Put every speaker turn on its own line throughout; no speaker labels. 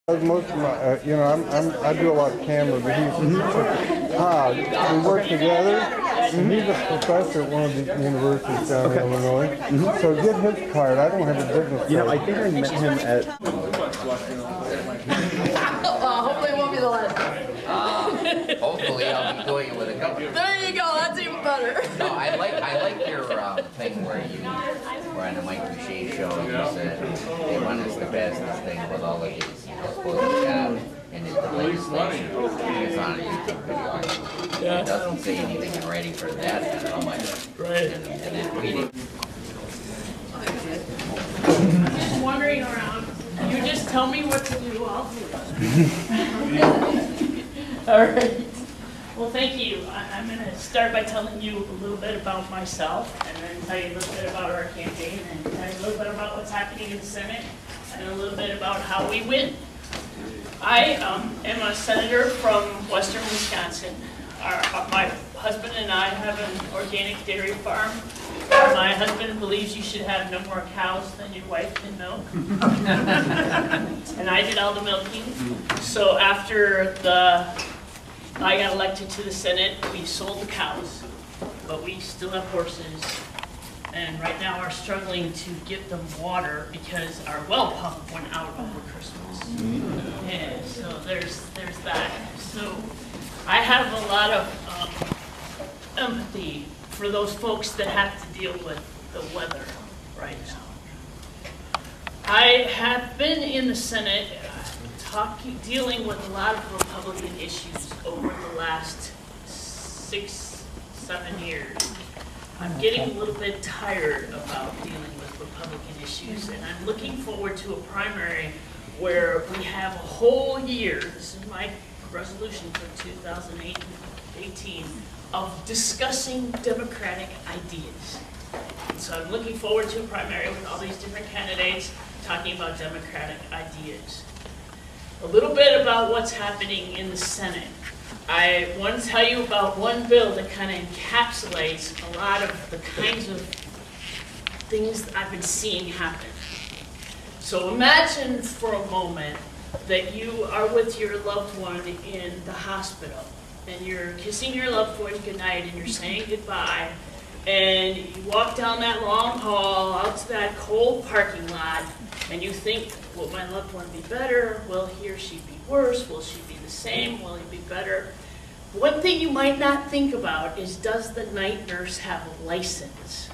Most of my, I do a lot of camera, but we work together. And he's a professor at one of the universities down in Illinois. So get his card. I don't have a business card.
I think I met him at.
Hopefully it won't be the last time.
Hopefully I'll be doing it with a company.
There you go. That's even better.
No, I like your thing where you were on the Mike Boucher show and you said they want us to pass this thing with all of these supposed jobs and it's the legislation. It's on a YouTube video. It doesn't say anything in writing for that and how much.
Right.
And then reading.
Just wandering around. You just tell me what to do, I'll do it. All right. Well, thank you. I'm going to start by telling you a little bit about myself, and then tell you a little bit about our campaign, and tell you a little bit about what's happening in the Senate, and a little bit about how we win. I am a senator from western Wisconsin. My husband and I have an organic dairy farm. My husband believes you should have no more cows than your wife can milk. And I did all the milking. So after I got elected to the Senate, we sold the cows, but we still have horses. And right now are struggling to get them water because our well pump went out over Christmas. Yeah, so there's that. So I have a lot of empathy for those folks that have to deal with the weather right now. I have been in the Senate dealing with a lot of Republican issues over the last 6-7 years. I'm getting a little bit tired about dealing with Republican issues, and I'm looking forward to a primary where we have a whole year, this is my resolution for 2018, of discussing Democratic ideas. So I'm looking forward to a primary with all these different candidates talking about Democratic ideas. A little bit about what's happening in the Senate. I want to tell you about one bill that kind of encapsulates a lot of the kinds of things that I've been seeing happen. So imagine for a moment that you are with your loved one in the hospital and you're kissing your loved one goodnight and you're saying goodbye, and you walk down that long hall out to that cold parking lot and you think, will my loved one be better? Will he or she be worse? Will she be the same? Will he be better? One thing you might not think about is, does the night nurse have a license?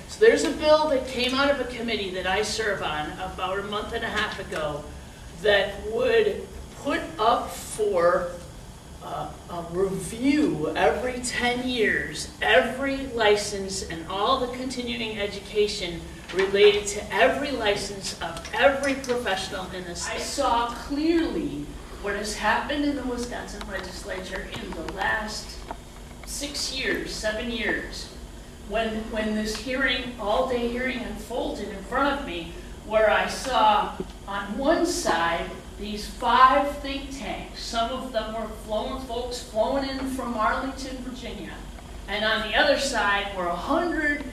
So there's a bill that came out of a committee that I serve on about a month and a half ago that would put up for a review every 10 years, every license and all the continuing education related to every license of every professional in this. I saw clearly what has happened in the Wisconsin legislature in the last 6 years, 7 years, when this hearing, all-day hearing unfolded in front of me, where I saw on one side these 5 think tanks. Some of them were folks flown in from Arlington, Virginia. And on the other side were 100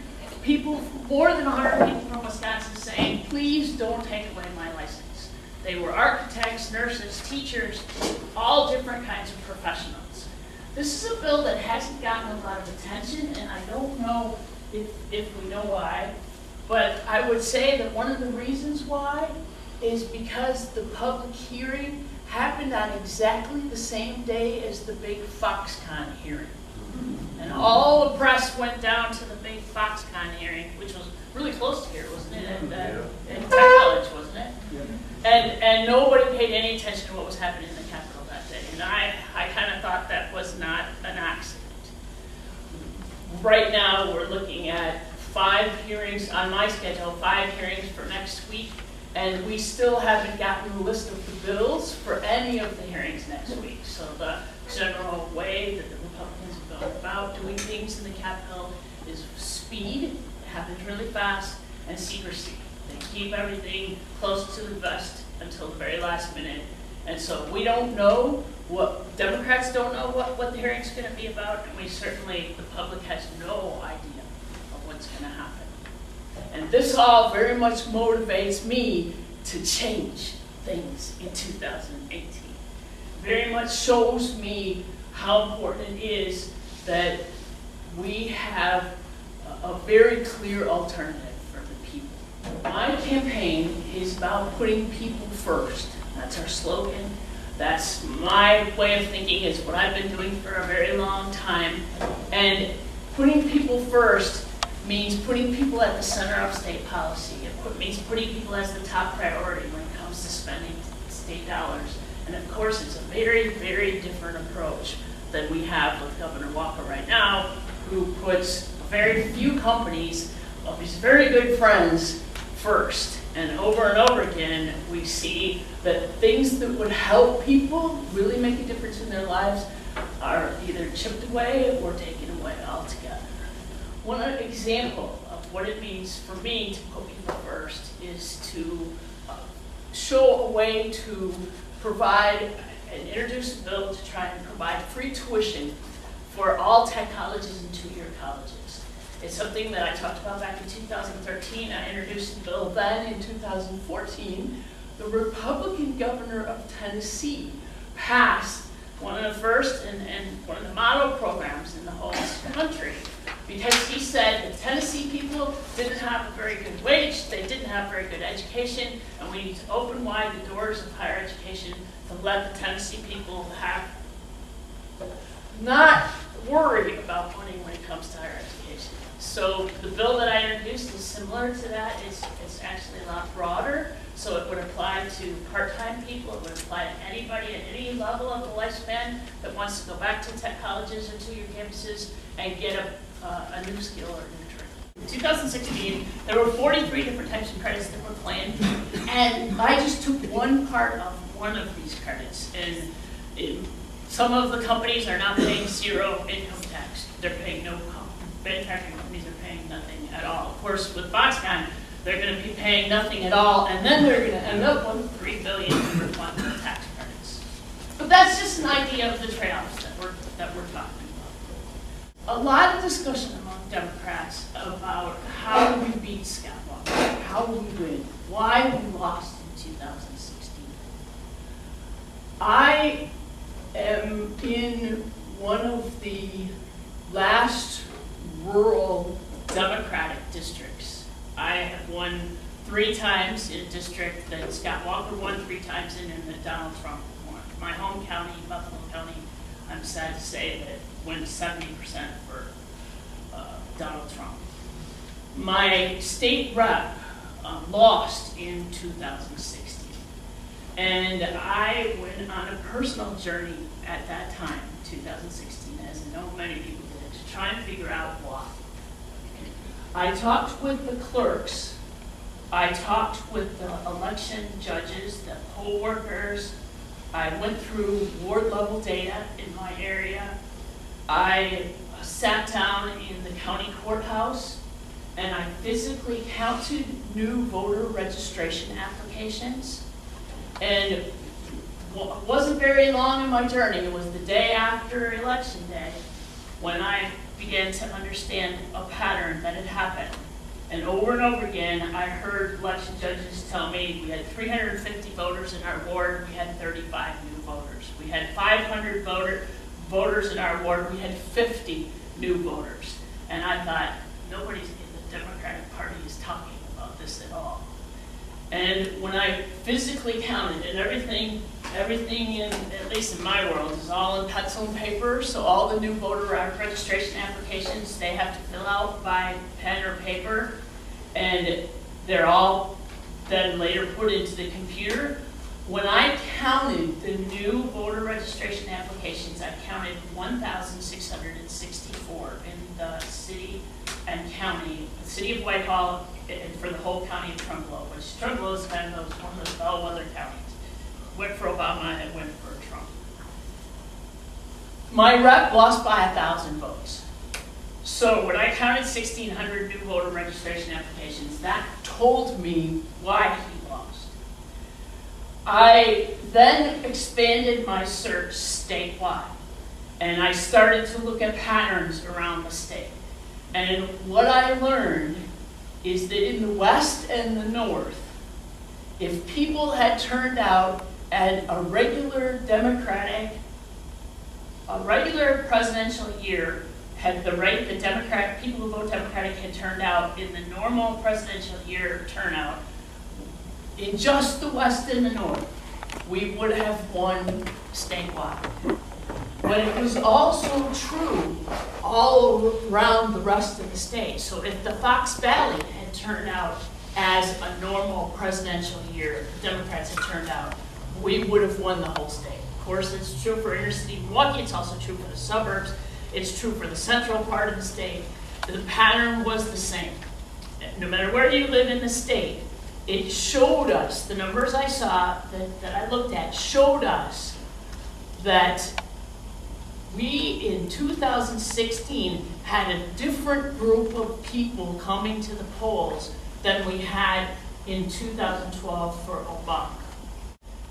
people, more than 100 people from Wisconsin saying, please don't take away my license. They were architects, nurses, teachers, all different kinds of professionals. This is a bill that hasn't gotten a lot of attention, and I don't know if we know why, but I would say that one of the reasons why is because the public hearing happened on exactly the same day as the big Foxconn hearing. And all the press went down to the big Foxconn hearing, which was really close to here, wasn't it? At Tech College, wasn't it? And nobody paid any attention to what was happening in the Capitol that day. And I kind of thought that was not an accident. Right now, we're looking at 5 hearings on my schedule, 5 hearings for next week. And we still haven't gotten a list of the bills for any of the hearings next week. So the general way that the Republicans have gone about doing things in the Capitol is speed, it happens really fast, and secrecy. They keep everything close to the vest until the very last minute. And so we don't know Democrats don't know what the hearing's going to be about, and the public has no idea of what's going to happen. And this all very much motivates me to change things in 2018. Very much shows me how important it is that we have a very clear alternative for the people. My campaign is about putting people first. That's our slogan. That's my way of thinking. It's what I've been doing for a very long time. And putting people first means putting people at the center of state policy. It means putting people as the top priority when it comes to spending state dollars. And of course, it's a very, very different approach than we have with Governor Walker right now, who puts very few companies of his very good friends first. And over again, we see that things that would help people really make a difference in their lives are either chipped away or taken away altogether. One example of what it means for me to put people first is to show a way to provide and introduce a bill to try and provide free tuition for all tech colleges and two-year colleges. It's something that I talked about back in 2013. I introduced the bill then in 2014. The Republican governor of Tennessee passed one of the first and one of the model programs in the whole country, because he said the Tennessee people didn't have a very good wage, they didn't have very good education, and we need to open wide the doors of higher education to let the Tennessee people have, not worry about money when it comes to higher education. So the bill that I introduced is similar to that. It's actually a lot broader. So it would apply to part-time people. It would apply to anybody at any level of the lifespan that wants to go back to tech colleges or two-year campuses and get a new skill or a new trade. In 2016, there were 43 different types of credits that were planned, and I just took one part of one of these credits. And some of the companies are now paying zero income tax. They're paying no manufacturing companies are paying nothing at all. Of course, with Foxconn, they're going to be paying nothing at all, and then they're going to end up with $3 billion in refundable tax credits. But that's just an idea of the trade-offs that we're talking about. A lot of discussion among Democrats about how we beat Scott Walker, how we win, why we lost in 2016. I am in one of the last rural Democratic districts. I have won 3 times in a district that Scott Walker won 3 times in, and that Donald Trump won. My home county, Buffalo County, I'm sad to say that went 70% for Donald Trump. My state rep lost in 2016. And I went on a personal journey at that time, 2016, as I know many people did, to try and figure out why. I talked with the clerks, I talked with the election judges, the poll workers, I went through ward level data in my area, I sat down in the county courthouse, and I physically counted new voter registration applications. And it wasn't very long in my journey. It was the day after Election Day when I began to understand a pattern that had happened. And over again, I heard election judges tell me we had 350 voters in our ward, we had 35 new voters. We had 500 voters in our ward, we had 50 new voters. And I thought, nobody in the Democratic Party is talking about this at all. And when I physically counted, and everything in, at least in my world, is all in pencil and paper, so all the new voter registration applications, they have to fill out by pen or paper, and they're all then later put into the computer. When I counted the new voter registration applications, I counted 1,664 in the city and county, the city of Whitehall, and for the whole county of Trumbull, which Trumbull is kind of one of those bellwether counties. Went for Obama and went for Trump. My rep lost by 1,000 votes. So when I counted 1,600 new voter registration applications, that told me why he lost. I then expanded my search statewide, and I started to look at patterns around the state. And what I learned is that in the West and the North, if people had turned out at a regular presidential year, had the people who vote Democratic had turned out in the normal presidential year turnout, in just the West and the North, we would have won statewide. But it was also true all around the rest of the state. So if the Fox Valley had turned out as a normal presidential year, the Democrats had turned out, we would have won the whole state. Of course, it's true for inner city Milwaukee, it's also true for the suburbs, it's true for the central part of the state. The pattern was the same. No matter where you live in the state, it showed us, the numbers I saw that I looked at showed us that we in 2016 had a different group of people coming to the polls than we had in 2012 for Obama.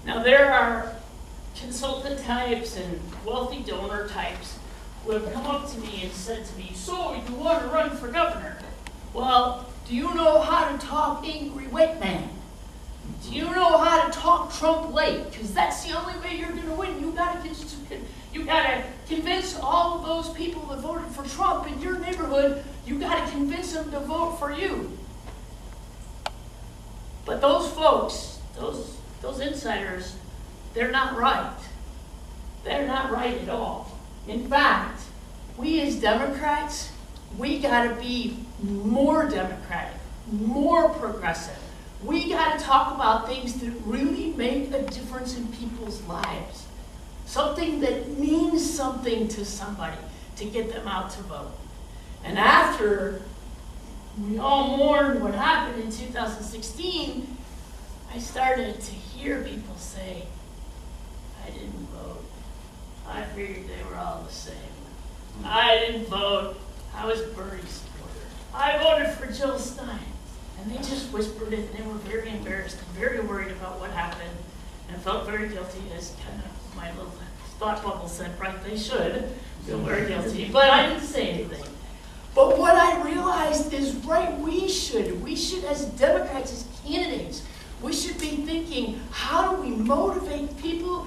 Now there are consultant types and wealthy donor types who have come up to me and said to me, so you want to run for governor? Well, do you know how to talk angry white man? Do you know how to talk Trump late? Because that's the only way you're going to win. You got to convince all of those people that voted for Trump in your neighborhood. You got to convince them to vote for you. But those folks, those insiders, they're not right. They're not right at all. In fact, we as Democrats, we got to be more democratic, more progressive. We got to talk about things that really make a difference in people's lives. Something that means something to somebody to get them out to vote. And after we all mourned what happened in 2016, I started to hear people say, I didn't vote. I figured they were all the same. I didn't vote. I was Bernie's supporter. I voted for Jill Stein. And they just whispered it, and they were very embarrassed and very worried about what happened, and felt very guilty, as kind of my little thought bubble said, right, they should feel very guilty, but I didn't say anything. But what I realized is, right, we should as Democrats, as candidates, we should be thinking, how do we motivate people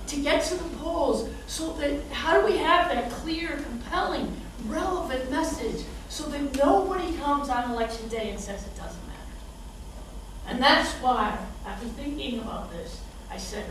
to get to the polls, so that, how do we have that clear, compelling, relevant message so that nobody comes on election day and says it doesn't matter. And that's why, after thinking about this, I said,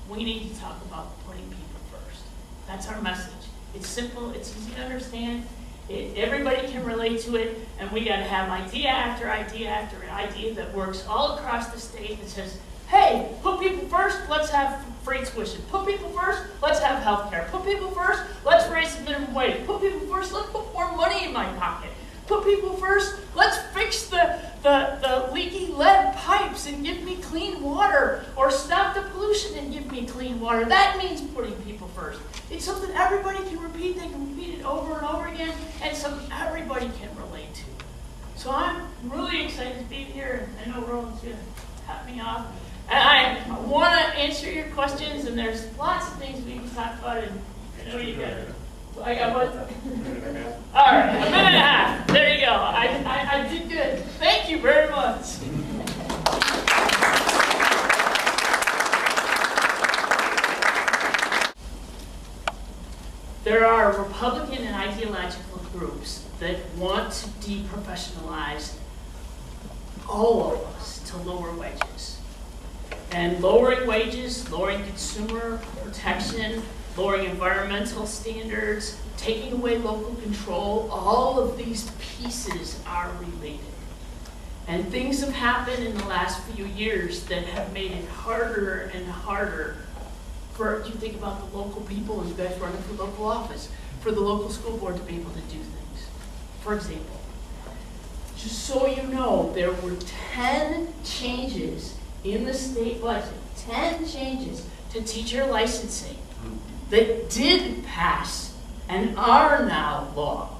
we need to talk about putting people first. That's our message. It's simple, it's easy to understand, everybody can relate to it, and we gotta have idea after idea after idea that works all across the state that says, hey, put people first, let's have free tuition. Put people first, let's have health care. Put people first, let's raise the minimum wage. Put people first, let's put more money in my pocket. Put people first, let's fix the leaky lead pipes and give me clean water, or stop the pollution and give me clean water. That means putting people first. It's something everybody can repeat. They can repeat it over and over again, and something everybody can relate to. So I'm really excited to be here. I know Roland's going to cut me off. And I want to answer your questions, and there's lots of things we can talk about. And I know you got it. I got what? All right, a minute and a half. There you go. I did good. Thank you very much. There are Republican and ideological groups that want to deprofessionalize all of us to lower wages. And lowering wages, lowering consumer protection, lowering environmental standards, taking away local control, all of these pieces are related. And things have happened in the last few years that have made it harder and harder for, you think about the local people, and you guys running for local office, for the local school board to be able to do things. For example, just so you know, there were 10 changes in the state budget, 10 changes to teacher licensing that did pass and are now law.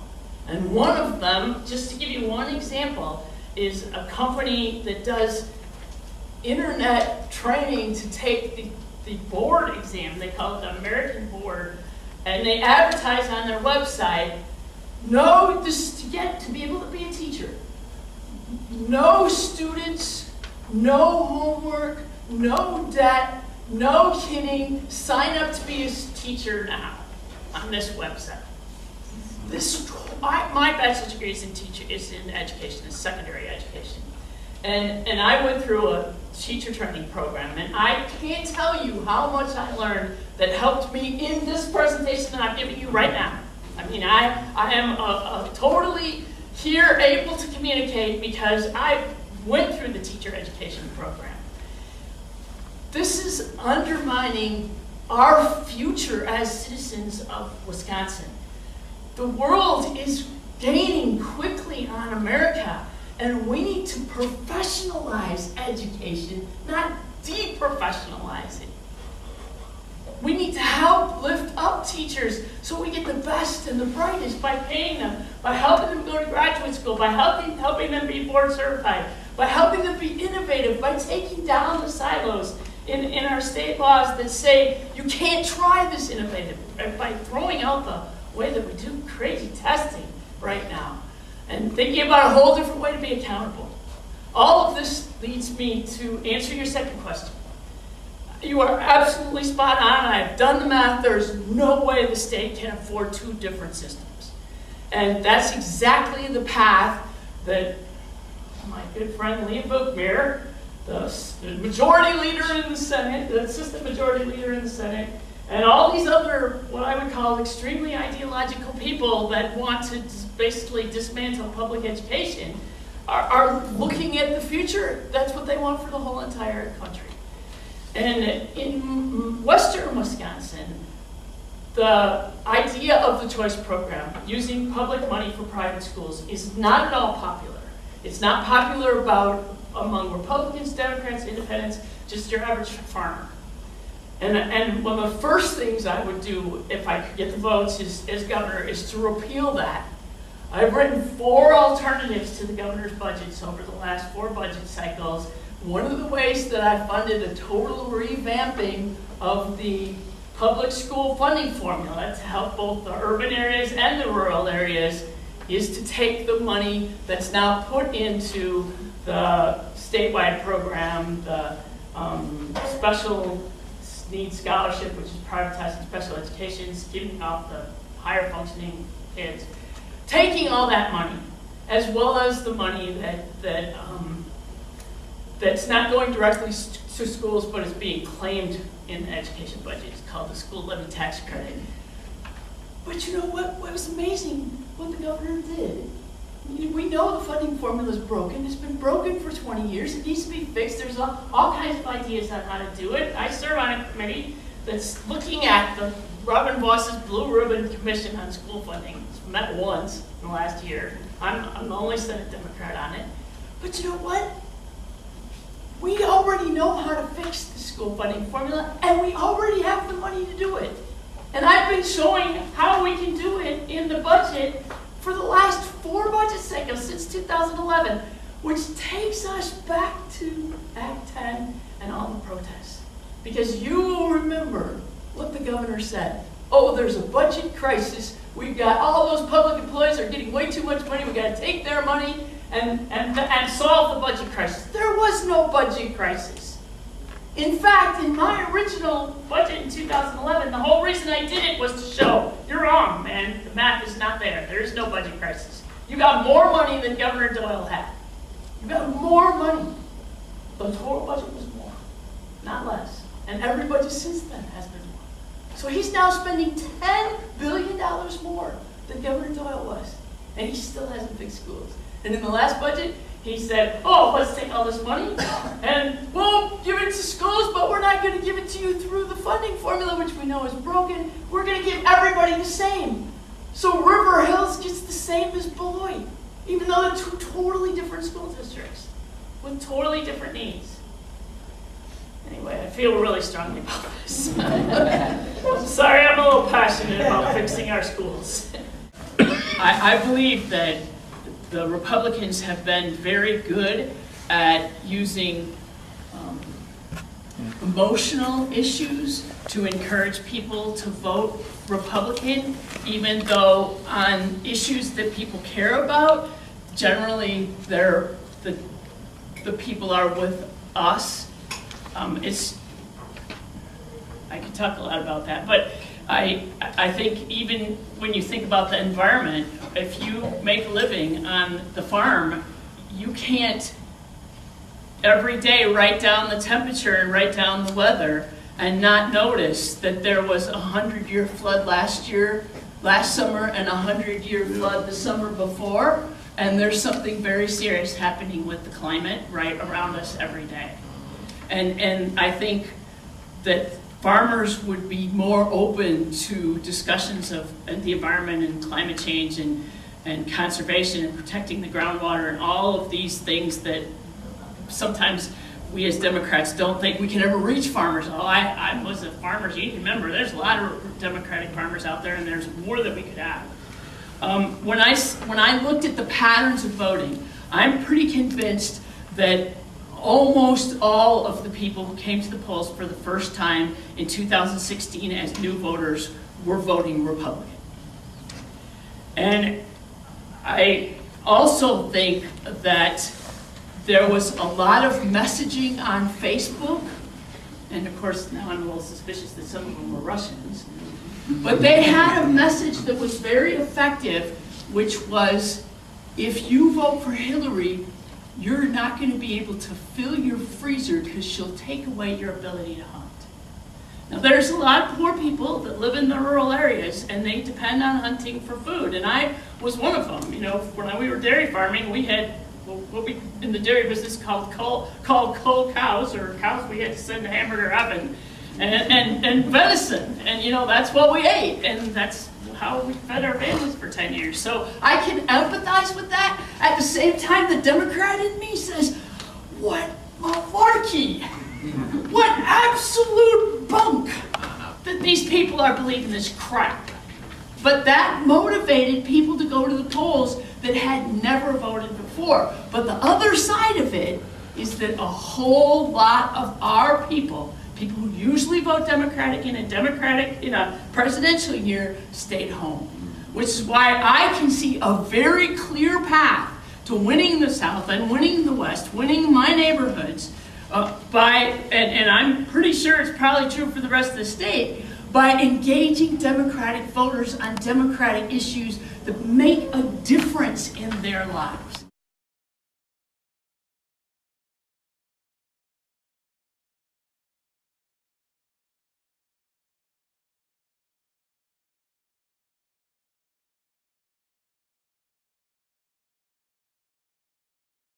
And one of them, just to give you one example, is a company that does internet training to take the board exam. They call it the American Board, and they advertise on their website, no, this to be able to be a teacher, no students no homework, no debt, no kidding. Sign up to be a teacher now on this website. My bachelor's degree is in education, in secondary education. And I went through a teacher training program, and I can't tell you how much I learned that helped me in this presentation that I'm giving you right now. I mean, I am totally here able to communicate because I went through the teacher education program. This is undermining our future as citizens of Wisconsin. The world is gaining quickly on America, and we need to professionalize education, not deprofessionalize it. We need to help lift up teachers so we get the best and the brightest by paying them, by helping them go to graduate school, by helping them be board certified, by helping them be innovative, by taking down the silos in our state laws that say you can't try this innovative, by throwing out the way that we do crazy testing right now and thinking about a whole different way to be accountable. All of this leads me to answer your second question. You are absolutely spot on. I've done the math. There's no way the state can afford two different systems. And that's exactly the path that my good friend Liam Bookmere, the majority leader in the Senate, the assistant majority leader in the Senate, and all these other, what I would call extremely ideological people that want to basically dismantle public education are looking at the future. That's what they want for the whole entire country. And in western Wisconsin, the idea of the choice program, using public money for private schools, is not at all popular. It's not popular among Republicans, Democrats, Independents, just your average farmer. And one of the first things I would do if I could get the votes as governor is to repeal that. I've written 4 alternatives to the governor's budgets over the last 4 budget cycles. One of the ways that I funded a total revamping of the public school funding formula to help both the urban areas and the rural areas is to take the money that's now put into the statewide program, the special needs scholarship, which is privatizing special education, giving out the higher functioning kids, taking all that money, as well as the money that's not going directly to schools, but is being claimed in the education budget. It's called the school levy tax credit. But you know what was amazing? What the governor did. We know the funding formula is broken. It's been broken for 20 years. It needs to be fixed. There's all kinds of ideas on how to do it. I serve on a committee that's looking at the Robin Voss's Blue Ribbon Commission on School Funding. It's met once in the last year. I'm the only Senate Democrat on it. But you know what? We already know how to fix the school funding formula, and we already have the money to do it. And I've been showing how we can do it in the budget for the last 4 budget cycles since 2011, which takes us back to Act 10 and all the protests. Because you will remember what the governor said. Oh, there's a budget crisis. We've got all those public employees are getting way too much money. We've got to take their money and solve the budget crisis. There was no budget crisis. In fact, in my original budget in 2011, the whole reason I did it was to show, you're wrong, man. The math is not there. There is no budget crisis. You got more money than Governor Doyle had. You got more money. The total budget was more, not less. And every budget since then has been more. So he's now spending $10 billion more than Governor Doyle was. And he still hasn't fixed schools. And in the last budget, he said, oh, let's take all this money and we'll give it to schools, but we're not going to give it to you through the funding formula, which we know is broken. We're going to give everybody the same. So River Hills gets the same as Beloit, even though they're 2 totally different school districts with totally different needs. Anyway, I feel really strongly about this. I'm sorry, I'm a little passionate about fixing our schools. I believe that the Republicans have been very good at using emotional issues to encourage people to vote Republican, even though on issues that people care about, generally the people are with us. I could talk a lot about that, but I think even when you think about the environment, if you make a living on the farm, you can't every day write down the temperature and write down the weather and not notice that there was a 100-year flood last summer, and a 100-year flood the summer before, and there's something very serious happening with the climate right around us every day. And I think that farmers would be more open to discussions of the environment and climate change and conservation and protecting the groundwater and all of these things that sometimes we as Democrats don't think we can ever reach farmers. Oh, I was a farmer's union member. There's a lot of Democratic farmers out there, and there's more that we could have. When I looked at the patterns of voting, I'm pretty convinced that almost all of the people who came to the polls for the first time in 2016 as new voters were voting Republican. And I also think that there was a lot of messaging on Facebook, and of course now I'm a little suspicious that some of them were Russians, but they had a message that was very effective, which was, if you vote for Hillary, you're not going to be able to fill your freezer because she'll take away your ability to hunt. Now there's a lot of poor people that live in the rural areas and they depend on hunting for food, and I was one of them. You know, when we were dairy farming, we had what we in the dairy business called cold cows, or cows we had to send to hamburger oven, and venison, and you know, that's what we ate, and that's how we fed our families for 10 years. So I can empathize with that. At the same time, the Democrat in me says, what malarkey, what absolute bunk that these people are believing this crap. But that motivated people to go to the polls that had never voted before. But the other side of it is that a whole lot of our people who usually vote Democratic in a presidential year, stayed home. Which is why I can see a very clear path to winning the South and winning the West, winning my neighborhoods, and I'm pretty sure it's probably true for the rest of the state, by engaging Democratic voters on Democratic issues that make a difference in their lives.